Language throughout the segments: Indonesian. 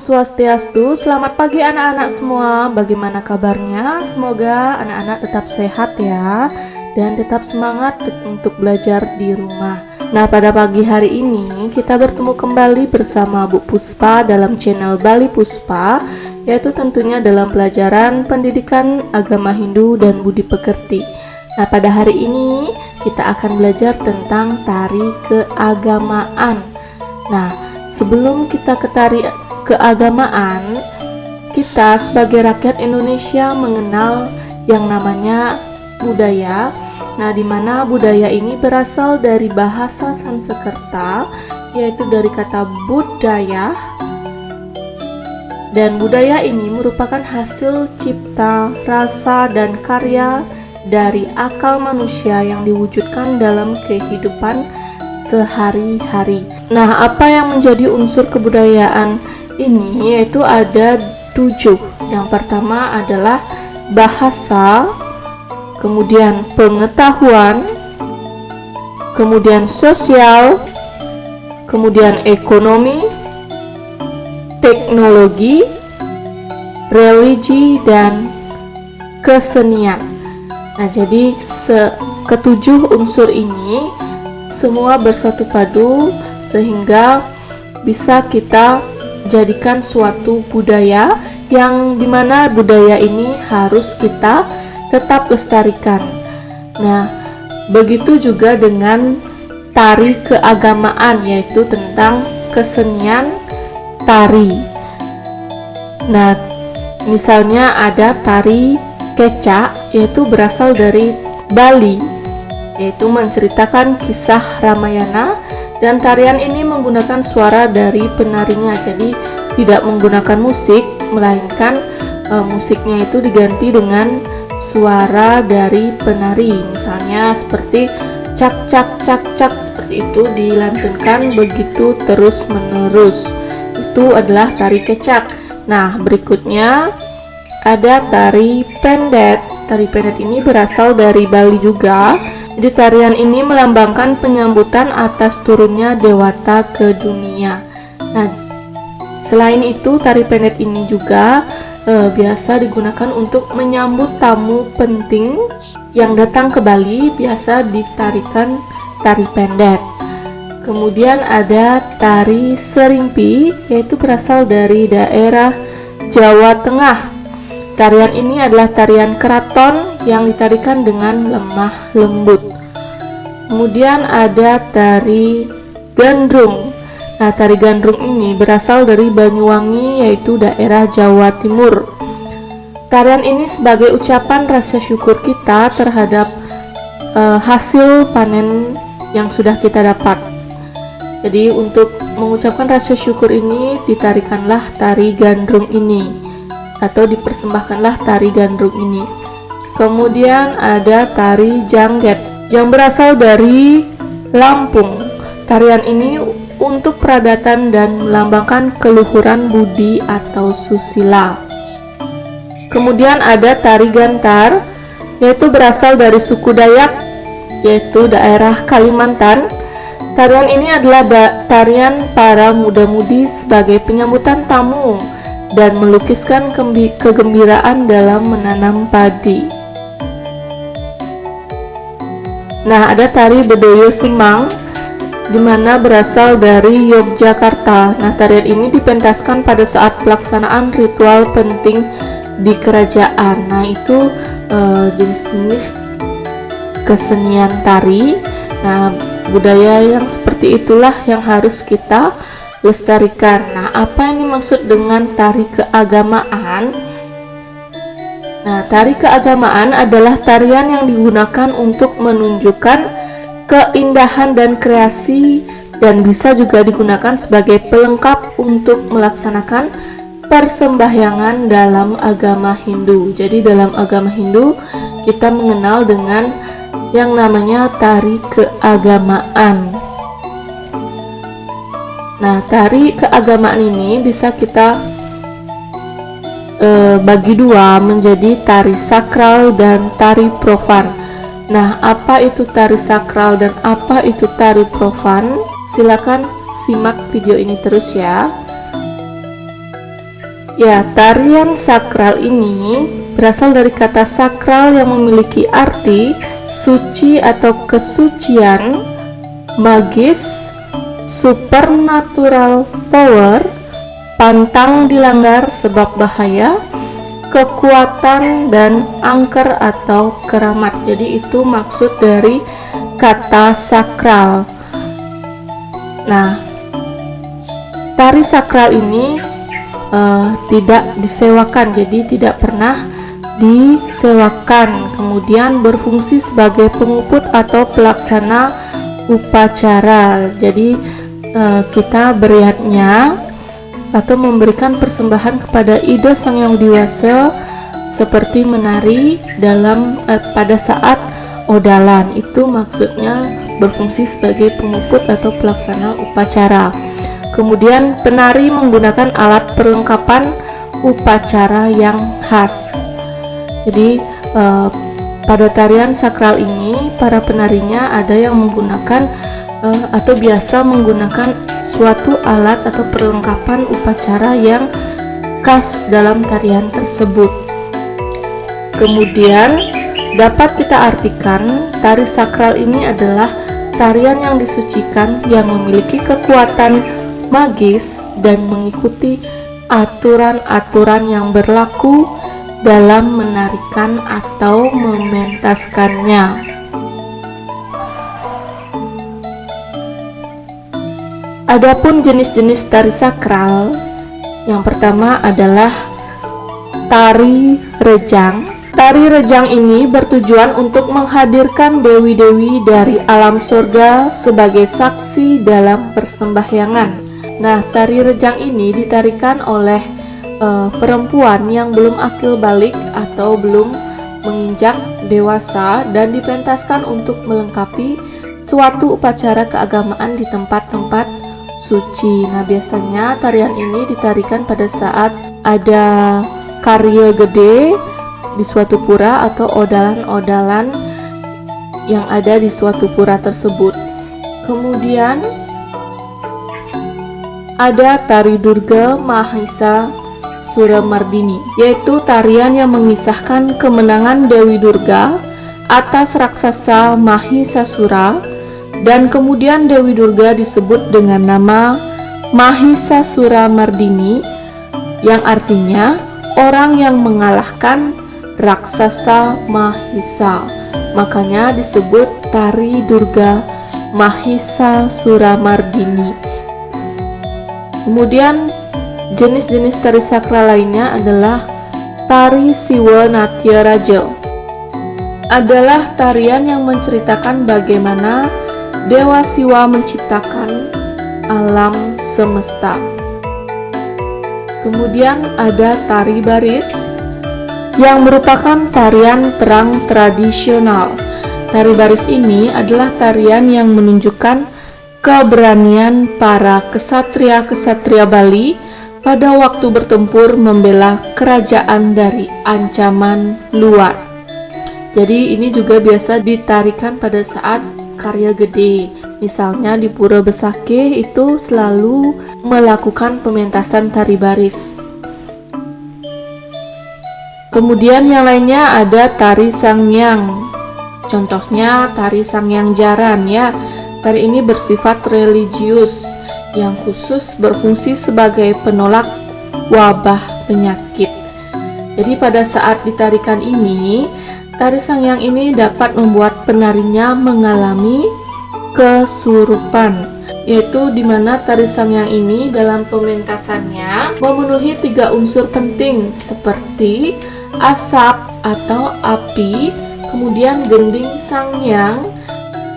Swastiastu, selamat pagi anak-anak semua. Bagaimana kabarnya? Semoga anak-anak tetap sehat ya, dan tetap semangat untuk belajar di rumah. Nah, pada pagi hari ini kita bertemu kembali bersama Bu Puspa dalam channel Bali Puspa, yaitu tentunya dalam pelajaran pendidikan agama Hindu dan budi pekerti. Nah, pada hari ini kita akan belajar tentang tari keagamaan. Nah, sebelum kita ke tari keagamaan, kita sebagai rakyat Indonesia mengenal yang namanya budaya. Nah, di mana budaya ini berasal dari bahasa Sanskerta, yaitu dari kata budaya. Dan budaya ini merupakan hasil cipta, rasa, dan karya dari akal manusia yang diwujudkan dalam kehidupan sehari-hari. Nah, apa yang menjadi unsur kebudayaan ini? Yaitu ada 7. Yang pertama adalah bahasa, kemudian pengetahuan, kemudian sosial, kemudian ekonomi, teknologi, religi, dan kesenian. Nah, jadi ketujuh unsur ini semua bersatu padu sehingga bisa kita jadikan suatu budaya yang dimana budaya ini harus kita tetap lestarikan. Nah, begitu juga dengan tari keagamaan, yaitu tentang kesenian tari. Nah, misalnya ada tari kecak, yaitu berasal dari Bali, yaitu menceritakan kisah Ramayana, dan tarian ini menggunakan suara dari penarinya, jadi tidak menggunakan musik, melainkan musiknya itu diganti dengan suara dari penari. Misalnya seperti cak cak cak cak, seperti itu dilantunkan begitu terus menerus. Itu adalah tari kecak. Nah, berikutnya ada tari pendet. Tari pendet ini berasal dari Bali juga. Jadi tarian ini melambangkan penyambutan atas turunnya dewata ke dunia. Nah, selain itu tari pendet ini juga biasa digunakan untuk menyambut tamu penting yang datang ke Bali, biasa ditarikan tari pendet. Kemudian ada tari serimpi, yaitu berasal dari daerah Jawa Tengah. Tarian ini adalah tarian keraton yang ditarikan dengan lemah lembut. Kemudian ada tari gandrung. Nah, tari gandrung ini berasal dari Banyuwangi, yaitu daerah Jawa Timur. Tarian ini sebagai ucapan rasa syukur kita terhadap hasil panen yang sudah kita dapat. Jadi untuk mengucapkan rasa syukur ini ditarikanlah tari gandrung ini, atau dipersembahkanlah tari gandrung ini. Kemudian ada tari jangget yang berasal dari Lampung. Tarian ini untuk peradatan dan melambangkan keluhuran budi atau susila. Kemudian ada tari gantar, yaitu berasal dari suku Dayak, yaitu daerah Kalimantan. Tarian ini adalah tarian para muda-mudi sebagai penyambutan tamu dan melukiskan kegembiraan dalam menanam padi. Nah, ada tari Bedoyo Semang, di mana berasal dari Yogyakarta. Nah, tarian ini dipentaskan pada saat pelaksanaan ritual penting di kerajaan. Nah, itu jenis-jenis kesenian tari. Nah, budaya yang seperti itulah yang harus kita lestarikan. Nah, apa yang dimaksud dengan tari keagamaan? Nah, tari keagamaan adalah tarian yang digunakan untuk menunjukkan keindahan dan kreasi, dan bisa juga digunakan sebagai pelengkap untuk melaksanakan persembahyangan dalam agama Hindu. Jadi dalam agama Hindu kita mengenal dengan yang namanya tari keagamaan. Nah, tari keagamaan ini bisa kita bagi dua menjadi tari sakral dan tari profan. Nah, apa itu tari sakral dan apa itu tari profan? Silakan simak video ini terus ya. Ya, tarian sakral ini berasal dari kata sakral yang memiliki arti suci atau kesucian, magis, supernatural power, pantang dilanggar sebab bahaya, kekuatan, dan angker atau keramat. Jadi itu maksud dari kata sakral. Nah, tari sakral ini tidak disewakan, jadi tidak pernah disewakan, kemudian berfungsi sebagai penguput atau pelaksana upacara. Jadi kita beriatnya atau memberikan persembahan kepada Ida Sang Yang Widi Wasa seperti menari pada saat odalan. Itu maksudnya berfungsi sebagai penguput atau pelaksana upacara. Kemudian penari menggunakan alat perlengkapan upacara yang khas. Jadi pada tarian sakral ini para penarinya ada yang menggunakan atau biasa menggunakan suatu alat atau perlengkapan upacara yang khas dalam tarian tersebut. Kemudian dapat kita artikan tari sakral ini adalah tarian yang disucikan yang memiliki kekuatan magis dan mengikuti aturan-aturan yang berlaku dalam menarikan atau mementaskannya. Adapun jenis-jenis tari sakral, yang pertama adalah tari rejang. Tari rejang ini bertujuan untuk menghadirkan dewi-dewi dari alam surga sebagai saksi dalam persembahyangan. Nah, tari rejang ini ditarikan oleh perempuan yang belum akil balik atau belum menginjak dewasa dan dipentaskan untuk melengkapi suatu upacara keagamaan di tempat-tempat suci. Nah, biasanya tarian ini ditarikan pada saat ada karya gede di suatu pura atau odalan-odalan yang ada di suatu pura tersebut. Kemudian ada tari Durga Mahisa Suramardini, yaitu tarian yang mengisahkan kemenangan Dewi Durga atas raksasa Mahisasura, dan kemudian Dewi Durga disebut dengan nama Mahisasura Mardini yang artinya orang yang mengalahkan raksasa Mahisa. Makanya disebut tari Durga Mahisasura Mardini. Kemudian jenis-jenis tari sakral lainnya adalah tari Siwa Natya Raja. Adalah tarian yang menceritakan bagaimana Dewa Siwa menciptakan alam semesta. Kemudian ada tari baris yang merupakan tarian perang tradisional. Tari baris ini adalah tarian yang menunjukkan keberanian para kesatria-kesatria Bali pada waktu bertempur membela kerajaan dari ancaman luar. Jadi ini juga biasa ditarikan pada saat karya gede. Misalnya di Pura Besakeh itu selalu melakukan pementasan tari baris. Kemudian yang lainnya ada tari Sangyang. Contohnya tari Sangyang Jaran ya. Tari ini bersifat religius yang khusus berfungsi sebagai penolak wabah penyakit. Jadi pada saat ditarikan ini, tari Sangyang ini dapat membuat penarinya mengalami kesurupan, yaitu dimana tari Sangyang ini dalam pementasannya memenuhi 3 unsur penting seperti asap atau api, kemudian gending Sangyang,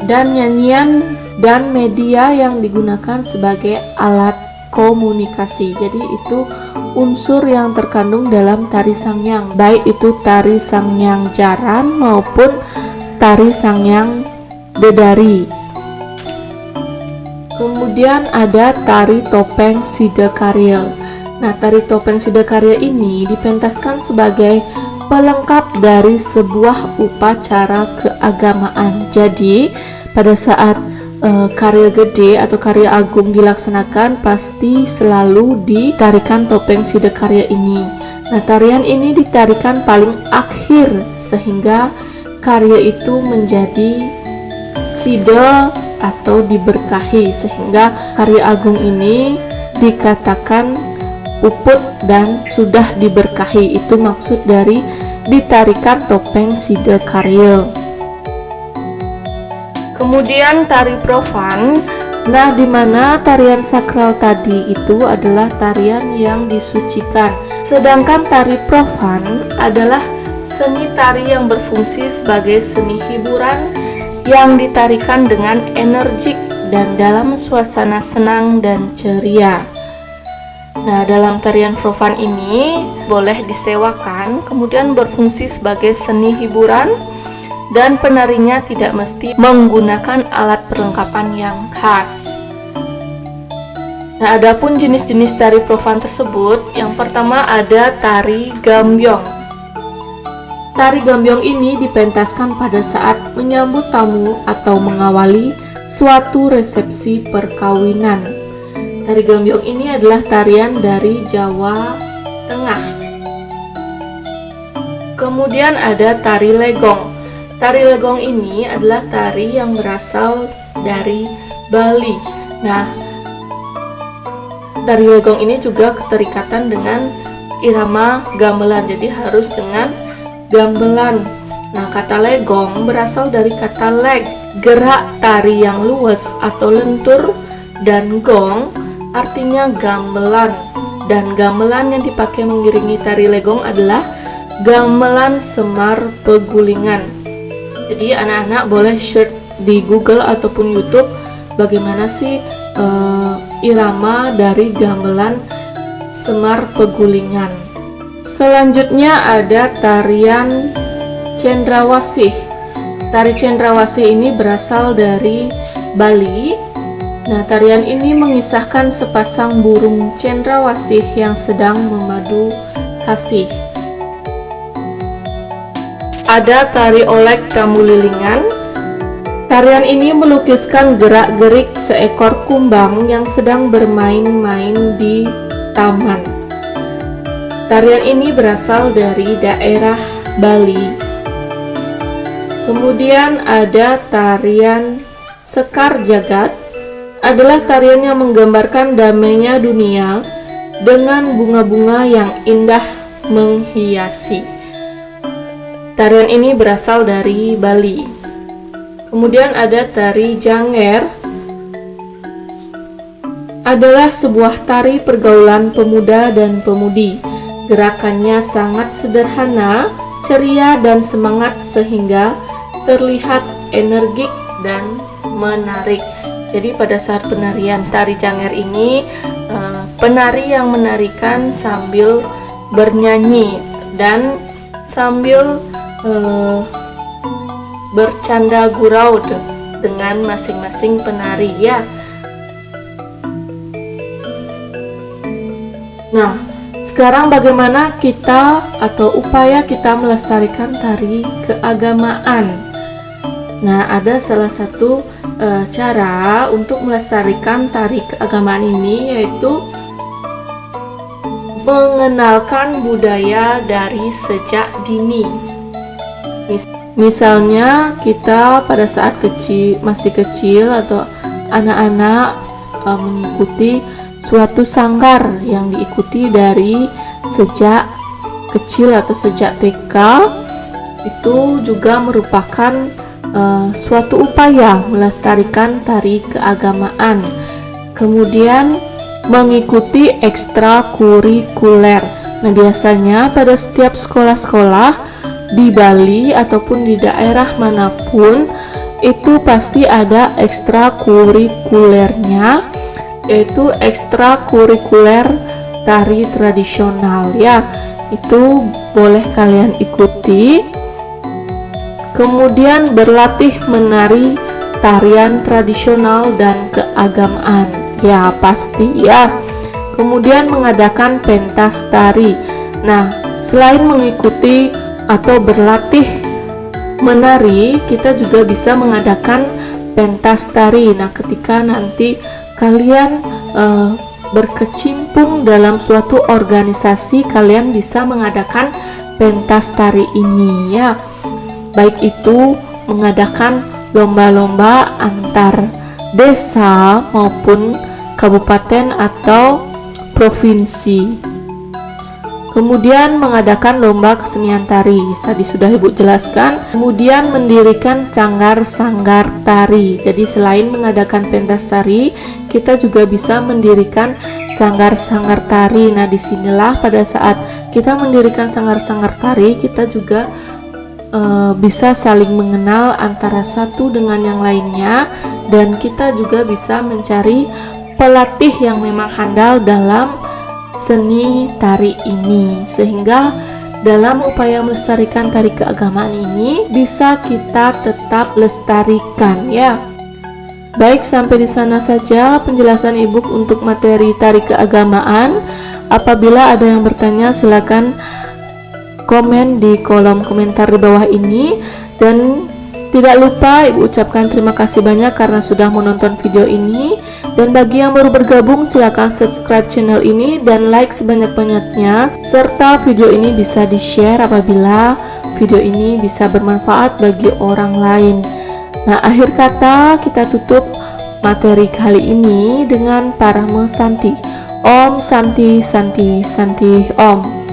dan nyanyian dan media yang digunakan sebagai alat komunikasi. Jadi itu unsur yang terkandung dalam tari Sangyang, baik itu tari Sangyang Jaran maupun tari Sangyang Dedari. Kemudian ada tari topeng Sidakarya. Nah, tari topeng Sidakarya ini dipentaskan sebagai pelengkap dari sebuah upacara keagamaan. Jadi pada saat karya gede atau karya agung dilaksanakan, pasti selalu ditarikan topeng Sidakarya ini. Nah, tarian ini ditarikan paling akhir sehingga karya itu menjadi sida atau diberkahi, sehingga karya agung ini dikatakan puput dan sudah diberkahi. Itu maksud dari ditarikan topeng Sidakarya. Kemudian tari profan. Nah, di mana tarian sakral tadi itu adalah tarian yang disucikan. Sedangkan tari profan adalah seni tari yang berfungsi sebagai seni hiburan yang ditarikan dengan energik dan dalam suasana senang dan ceria. Nah, dalam tarian profan ini boleh disewakan, kemudian berfungsi sebagai seni hiburan, dan penarinya tidak mesti menggunakan alat perlengkapan yang khas. Nah, adapun jenis-jenis tari profan tersebut, yang pertama ada tari gambyong. Tari gambyong ini dipentaskan pada saat menyambut tamu atau mengawali suatu resepsi perkawinan. Tari gambyong ini adalah tarian dari Jawa Tengah. Kemudian ada tari legong. Tari legong ini adalah tari yang berasal dari Bali. Nah, tari legong ini juga keterikatan dengan irama gamelan, jadi harus dengan gamelan. Nah, kata legong berasal dari kata leg, gerak tari yang luwes atau lentur, dan gong artinya gamelan. Dan gamelan yang dipakai mengiringi tari legong adalah gamelan Semar Pegulingan. Jadi anak-anak boleh search di Google ataupun YouTube bagaimana sih irama dari gamelan Semar Pegulingan. Selanjutnya ada tarian cendrawasih. Tari cendrawasih ini berasal dari Bali. Nah, tarian ini mengisahkan sepasang burung cendrawasih yang sedang memadu kasih. Ada tari olek kamulilingan. Tarian ini melukiskan gerak-gerik seekor kumbang yang sedang bermain-main di taman. Tarian ini berasal dari daerah Bali. Kemudian ada tarian Sekar Jagat. Adalah tarian yang menggambarkan damainya dunia dengan bunga-bunga yang indah menghiasi. Tarian ini berasal dari Bali. Kemudian ada tari Janger. Adalah sebuah tari pergaulan pemuda dan pemudi. Gerakannya sangat sederhana, ceria dan semangat sehingga terlihat energik dan menarik. Jadi pada saat penarian tari Janger ini, penari yang menarikan sambil bernyanyi dan sambil bercanda gurau dengan masing-masing penari ya. Nah, sekarang bagaimana kita atau upaya kita melestarikan tari keagamaan? Nah, ada salah satu cara untuk melestarikan tari keagamaan ini, yaitu mengenalkan budaya dari sejak dini. Misalnya kita pada saat masih kecil atau anak-anak mengikuti suatu sanggar yang diikuti dari sejak kecil atau sejak TK, itu juga merupakan suatu upaya melestarikan tari keagamaan. Kemudian mengikuti ekstrakurikuler. Nah, biasanya pada setiap sekolah-sekolah di Bali ataupun di daerah manapun itu pasti ada ekstrakurikulernya, yaitu ekstrakurikuler tari tradisional ya. Itu boleh kalian ikuti. Kemudian berlatih menari tarian tradisional dan keagamaan. Ya, pasti ya. Kemudian mengadakan pentas tari. Nah, selain mengikuti atau berlatih menari, kita juga bisa mengadakan pentas tari. Nah, ketika nanti kalian berkecimpung dalam suatu organisasi, kalian bisa mengadakan pentas tari ini ya. Baik itu mengadakan lomba-lomba antar desa maupun kabupaten atau provinsi. Kemudian mengadakan lomba kesenian tari, tadi sudah Ibu jelaskan. Kemudian mendirikan sanggar-sanggar tari. Jadi selain mengadakan pentas tari, kita juga bisa mendirikan sanggar-sanggar tari. Nah, disinilah pada saat kita mendirikan sanggar-sanggar tari, kita juga bisa saling mengenal antara satu dengan yang lainnya, dan kita juga bisa mencari pelatih yang memang handal dalam seni tari ini, sehingga dalam upaya melestarikan tari keagamaan ini bisa kita tetap lestarikan ya. Baik, sampai di sana saja penjelasan Ibu untuk materi tari keagamaan. Apabila ada yang bertanya, silakan komen di kolom komentar di bawah ini, dan tidak lupa Ibu ucapkan terima kasih banyak karena sudah menonton video ini. Dan bagi yang baru bergabung, silakan subscribe channel ini dan like sebanyak-banyaknya, serta video ini bisa di-share apabila video ini bisa bermanfaat bagi orang lain. Nah, akhir kata kita tutup materi kali ini dengan Parahme Santi. Om Santi Santi Santi Om.